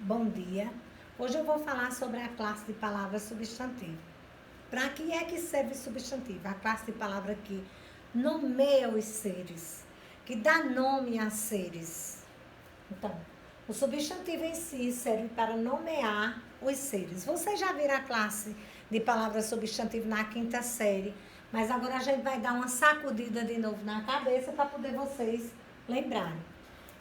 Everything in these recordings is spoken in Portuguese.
Bom dia. Hoje eu vou falar sobre a classe de palavras substantivo. Para que é que serve substantivo? A classe de palavra que nomeia os seres, que dá nome a seres. Então, o substantivo em si serve para nomear os seres. Vocês já viram a classe de palavras substantivo na quinta série, mas agora a gente vai dar uma sacudida de novo na cabeça para poder vocês lembrarem.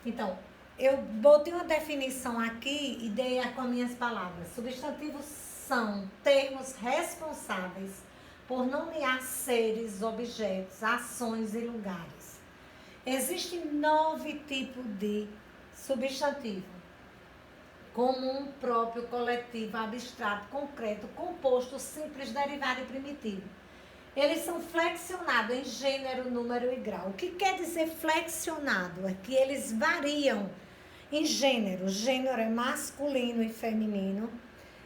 Então, eu botei uma definição aqui e dei com as minhas palavras. Substantivos são termos responsáveis por nomear seres, objetos, ações e lugares. Existem 9 tipos de substantivo: comum, próprio, coletivo, abstrato, concreto, composto, simples, derivado e primitivo. Eles são flexionados em gênero, número e grau. O que quer dizer flexionado? É que eles variam em gênero. Gênero é masculino e feminino.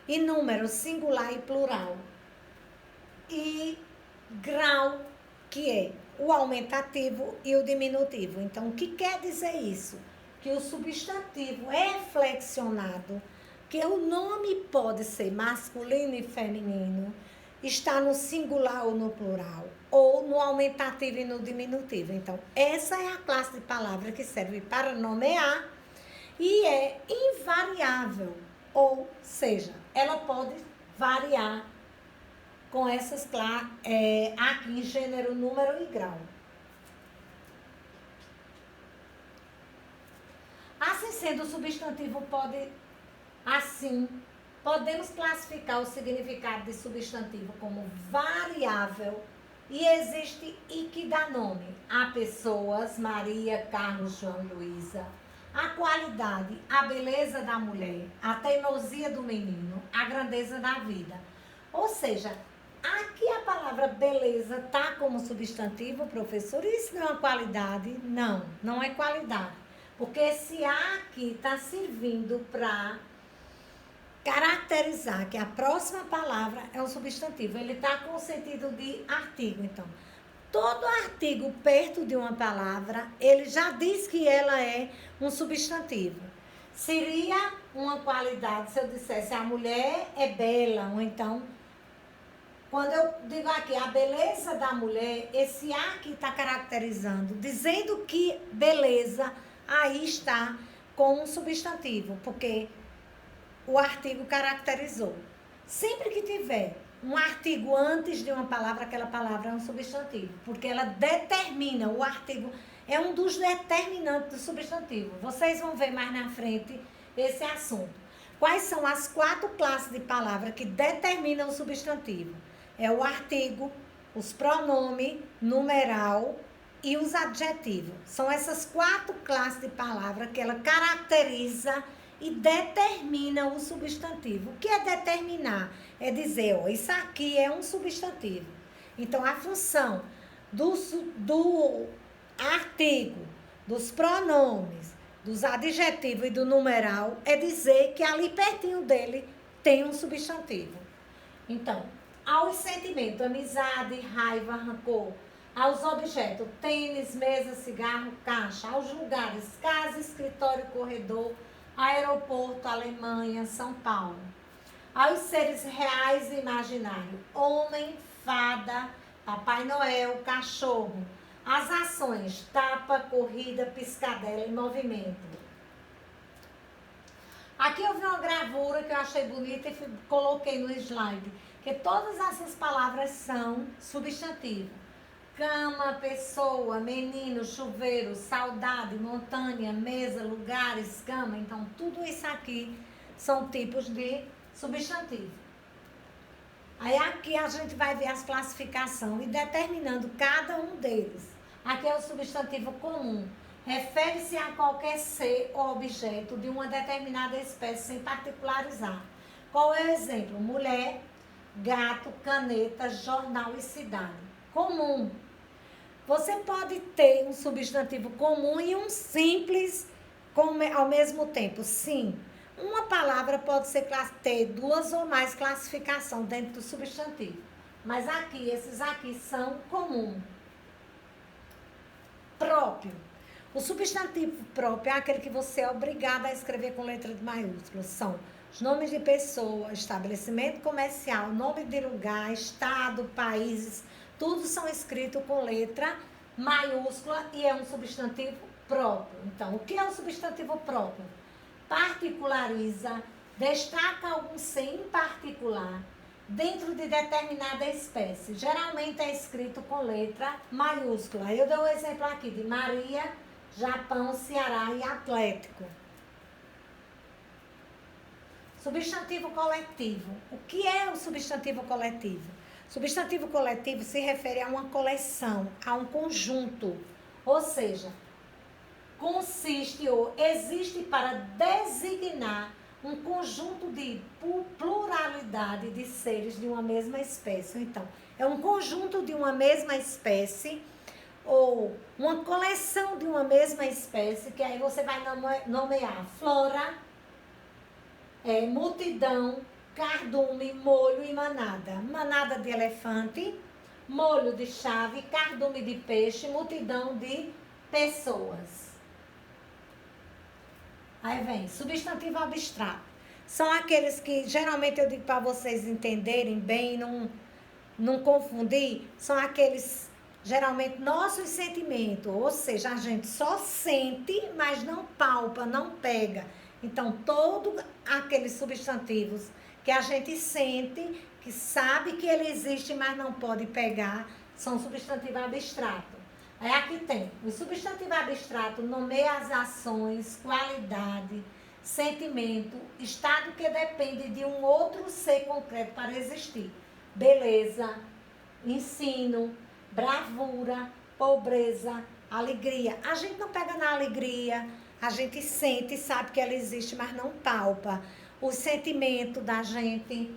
E número, singular e plural. E grau, que é o aumentativo e o diminutivo. Então, o que quer dizer isso? Que o substantivo é flexionado, que o nome pode ser masculino e feminino, está no singular ou no plural, ou no aumentativo e no diminutivo. Então, essa é a classe de palavra que serve para nomear e é invariável, ou seja, ela pode variar com essas aqui em gênero, número e grau. Assim sendo, o substantivo podemos classificar o significado de substantivo como variável e existe e que dá nome a pessoas, Maria, Carlos, João e Luísa, a qualidade, a beleza da mulher, a teimosia do menino, a grandeza da vida. Ou seja, aqui a palavra beleza está como substantivo, professor, isso não é uma qualidade? Não, não é qualidade. Porque esse A aqui está servindo para caracterizar que a próxima palavra é um substantivo. Ele está com o sentido de artigo. Então, todo artigo perto de uma palavra, ele já diz que ela é um substantivo. Seria uma qualidade se eu dissesse a mulher é bela, ou então, quando eu digo aqui a beleza da mulher, esse A aqui está caracterizando, dizendo que beleza aí está com um substantivo, porque o artigo caracterizou. Sempre que tiver um artigo antes de uma palavra, aquela palavra é um substantivo, porque ela determina, o artigo é um dos determinantes do substantivo. Vocês vão ver mais na frente esse assunto. Quais são as 4 classes de palavra que determinam o substantivo? É o artigo, os pronomes, numeral e os adjetivos. São essas 4 classes de palavra que ela caracteriza e determina o substantivo. O que é determinar? É dizer, ó, isso aqui é um substantivo. Então, a função do artigo, dos pronomes, dos adjetivos e do numeral é dizer que ali pertinho dele tem um substantivo. Então, aos sentimentos, amizade, raiva, rancor, aos objetos, tênis, mesa, cigarro, caixa, aos lugares, casa, escritório, corredor, aeroporto, Alemanha, São Paulo. Aos seres reais e imaginários, homem, fada, Papai Noel, cachorro. As ações, tapa, corrida, piscadela e movimento. Aqui eu vi uma gravura que eu achei bonita e coloquei no slide, que todas essas palavras são substantivos. Cama, pessoa, menino, chuveiro, saudade, montanha, mesa, lugares, cama. Então, tudo isso aqui são tipos de substantivo. Aí aqui a gente vai ver as classificações e determinando cada um deles. Aqui é o substantivo comum. Refere-se a qualquer ser ou objeto de uma determinada espécie sem particularizar. Qual é o exemplo? Mulher, gato, caneta, jornal e cidade. Comum. Você pode ter um substantivo comum e um simples ao mesmo tempo. Sim, uma palavra pode ter 2 ou mais classificações dentro do substantivo. Mas aqui, esses aqui são comum. Próprio. O substantivo próprio é aquele que você é obrigado a escrever com letra de maiúsculas. São os nomes de pessoa, estabelecimento comercial, nome de lugar, estado, países, tudo são escritos com letra maiúscula e é um substantivo próprio. Então, o que é um substantivo próprio? Particulariza, destaca algum ser em particular dentro de determinada espécie. Geralmente é escrito com letra maiúscula. Eu dou um exemplo aqui de Maria, Japão, Ceará e Atlético. Substantivo coletivo. O que é o substantivo coletivo? Substantivo coletivo se refere a uma coleção, a um conjunto. Ou seja, consiste ou existe para designar um conjunto de pluralidade de seres de uma mesma espécie. Então, é um conjunto de uma mesma espécie ou uma coleção de uma mesma espécie, que aí você vai nomear flora, multidão, cardume, molho e manada. Manada de elefante, molho de chave, cardume de peixe, multidão de pessoas. Aí vem, substantivo abstrato. São aqueles que, geralmente eu digo para vocês entenderem bem, não confundir, são aqueles, geralmente, nossos sentimentos. Ou seja, a gente só sente, mas não palpa, não pega. Então, todos aqueles substantivos que a gente sente, que sabe que ele existe, mas não pode pegar, são substantivo abstrato. Aí aqui tem, o substantivo abstrato nomeia as ações, qualidade, sentimento, estado que depende de um outro ser concreto para existir. Beleza, ensino, bravura, pobreza, alegria. A gente não pega na alegria, a gente sente, sabe que ela existe, mas não palpa. O sentimento da gente,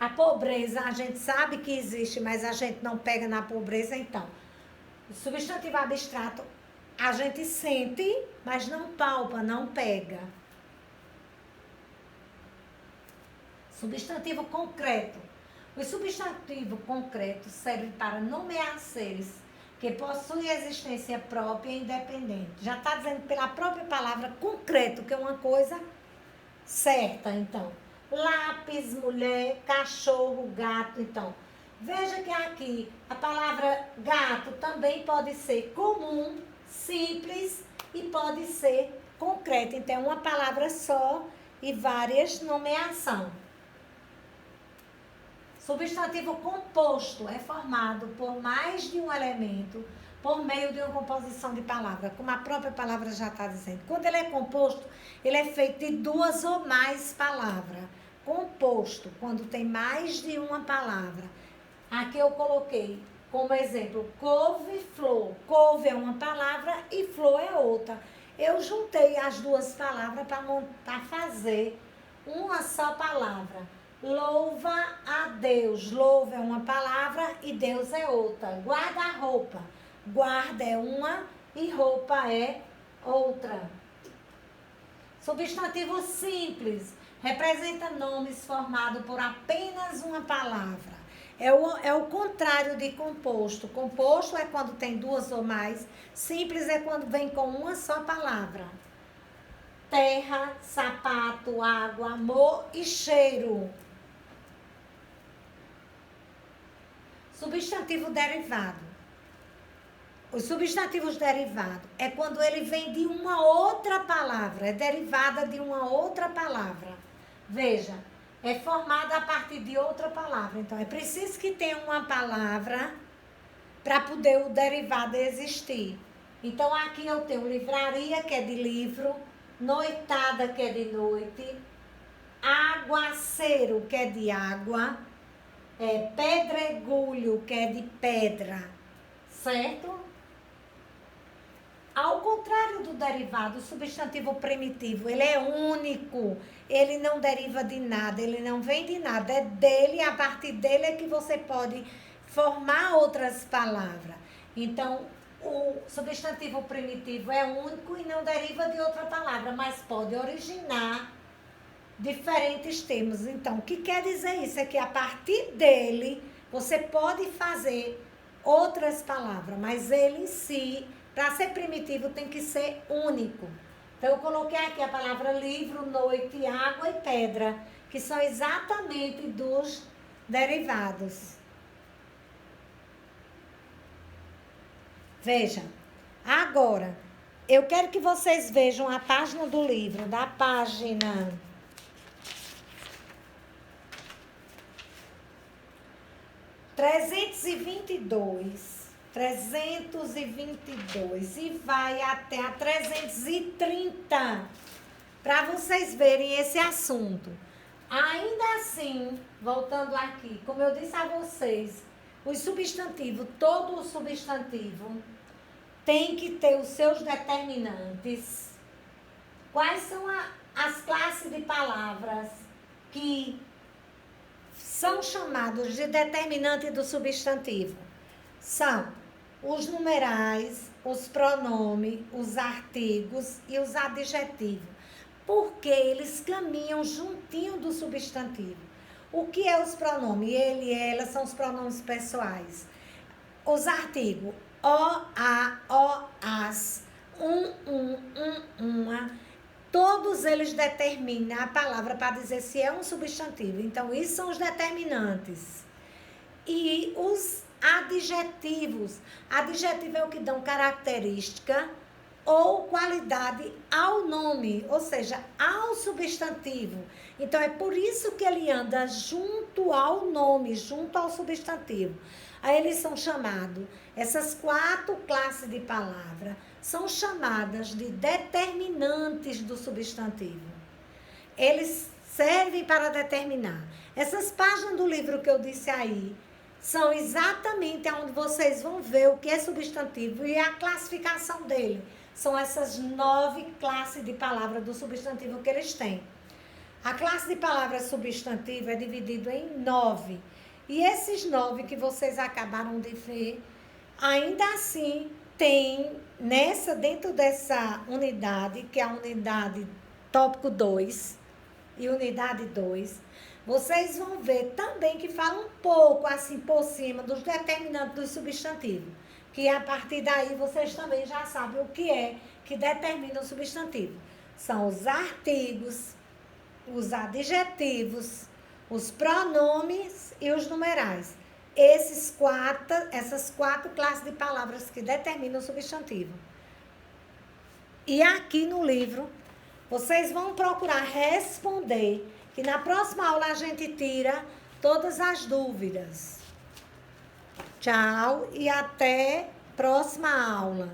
a pobreza, a gente sabe que existe, mas a gente não pega na pobreza, então. O substantivo abstrato, a gente sente, mas não palpa, não pega. Substantivo concreto. O substantivo concreto serve para nomear seres que possuem existência própria e independente. Já está dizendo pela própria palavra concreto, que é uma coisa certa, então. Lápis, mulher, cachorro, gato, então. Veja que aqui a palavra gato também pode ser comum, simples e pode ser concreta. Então, é uma palavra só e várias nomeações. Substantivo composto é formado por mais de um elemento por meio de uma composição de palavra, como a própria palavra já está dizendo. Quando ele é composto, ele é feito de duas ou mais palavras. Composto, quando tem mais de uma palavra. Aqui eu coloquei como exemplo couve-flor. Couve é uma palavra e flor é outra. Eu juntei as duas palavras para fazer uma só palavra. Louva a Deus. Louva é uma palavra e Deus é outra. Guarda-roupa. Guarda é uma e roupa é outra. Substantivo simples. Representa nomes formados por apenas uma palavra. É o contrário de composto. Composto é quando tem duas ou mais. Simples é quando vem com uma só palavra. Terra, sapato, água, amor e cheiro. Substantivo derivado. Os substantivos derivados é quando ele vem de uma outra palavra. É derivada de uma outra palavra. Veja. É formada a partir de outra palavra. Então, é preciso que tenha uma palavra para poder o derivado existir. Então, aqui eu tenho livraria, que é de livro, noitada, que é de noite, aguaceiro, que é de água, pedregulho, que é de pedra, certo? Ao contrário do derivado, o substantivo primitivo, ele é único, ele não deriva de nada, ele não vem de nada, é dele, a partir dele é que você pode formar outras palavras. Então, o substantivo primitivo é único e não deriva de outra palavra, mas pode originar diferentes termos. Então, o que quer dizer isso? É que a partir dele, você pode fazer outras palavras, mas ele em si Para ser primitivo tem que ser único. Então, eu coloquei aqui a palavra livro, noite, água e pedra, que são exatamente dos derivados. Veja, agora, eu quero que vocês vejam a página do livro, da página 322 e vai até a 330, para vocês verem esse assunto. Ainda assim, voltando aqui, como eu disse a vocês, os substantivos, todo o substantivo tem que ter os seus determinantes. Quais são as classes de palavras que são chamados de determinante do substantivo? São os numerais, os pronomes, os artigos e os adjetivos, porque eles caminham juntinho do substantivo. O que é os pronomes? Ele e ela são os pronomes pessoais. Os artigos, o, a, o, as, uma, todos eles determinam a palavra para dizer se é um substantivo. Então, isso são os determinantes. E os adjetivos. Adjetivo é o que dão característica ou qualidade ao nome, ou seja, ao substantivo. Então, é por isso que ele anda junto ao nome, junto ao substantivo. Aí eles são chamados, essas 4 classes de palavra são chamadas de determinantes do substantivo. Eles servem para determinar. Essas páginas do livro que eu disse aí, são exatamente onde vocês vão ver o que é substantivo e a classificação dele. São essas 9 classes de palavras do substantivo que eles têm. A classe de palavras substantivo é dividida em 9. E esses 9 que vocês acabaram de ver, ainda assim tem dentro dessa unidade, que é a unidade tópico 2 e unidade 2, vocês vão ver também que fala um pouco assim por cima dos determinantes do substantivo. Que a partir daí vocês também já sabem o que é que determina o substantivo. São os artigos, os adjetivos, os pronomes e os numerais. Essas 4 classes de palavras que determinam o substantivo. E aqui no livro, vocês vão procurar responder, que na próxima aula a gente tira todas as dúvidas. Tchau e até próxima aula.